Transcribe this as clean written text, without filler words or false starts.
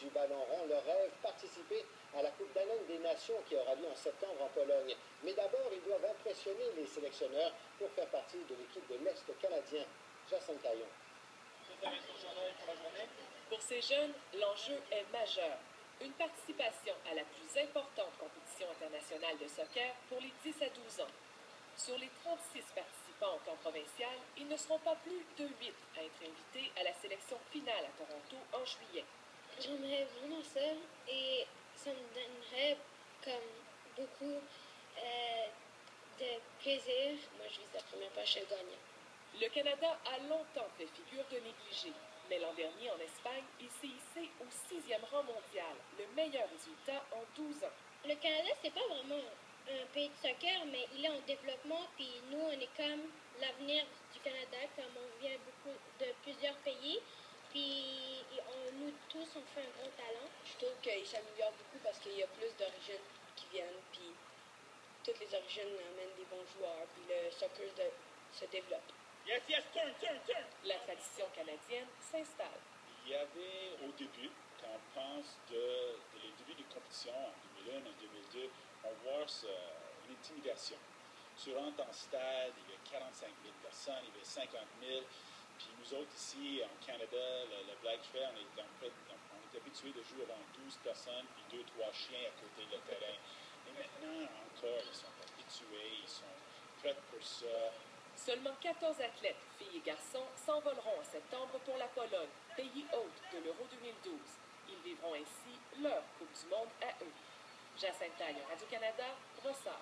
du ballon rond. Le rêve, participer à la Coupe d'Allemagne des Nations qui aura lieu en septembre en Pologne. Mais d'abord, ils doivent impressionner les sélectionneurs pour faire partie de l'équipe de l'Est canadien. Jacinthe Taillon. Pour ces jeunes, l'enjeu est majeur. Une participation à la plus importante compétition internationale de soccer pour les 10 à 12 ans. Sur les 36 participants au camp provincial, ils ne seront pas plus de 8 à être invités à la sélection finale à Toronto en juillet. J'aimerais vraiment ça et ça me donnerait comme beaucoup de plaisir. Moi, je vise la première page et gagnant. Le Canada a longtemps fait figure de négligé, mais l'an dernier en Espagne, il s'est hissé au 6e rang mondial, le meilleur résultat en 12 ans. Le Canada, c'est pas vraiment un pays de soccer, mais il est en développement, puis nous, on est comme l'avenir du Canada, comme on vient beaucoup de plusieurs pays, puis nous tous, on fait un gros talent. Je trouve qu'il s'améliore beaucoup parce qu'il y a plus d'origines qui viennent, puis toutes les origines amènent des bons joueurs, puis le soccer se développe. Yes, yes, turn. La tradition canadienne s'installe. Il y avait au début, quand on pense de les débuts de compétition en 2001 et 2002, on voit une intimidation. Tu rentres en stade, il y avait 45 000 personnes, il y avait 50 000. Puis nous autres ici, en Canada, le Black Fair, on est habitués de jouer devant 12 personnes puis 2-3 chiens à côté de le terrain. Mais maintenant, encore, ils sont habitués, ils sont prêts pour ça. Seulement 14 athlètes, filles et garçons, s'envoleront en septembre pour la Pologne, pays hôte de l'Euro 2012. Ils vivront ainsi leur Coupe du Monde à eux. Jacinthe Taillon, Radio-Canada, Brossard.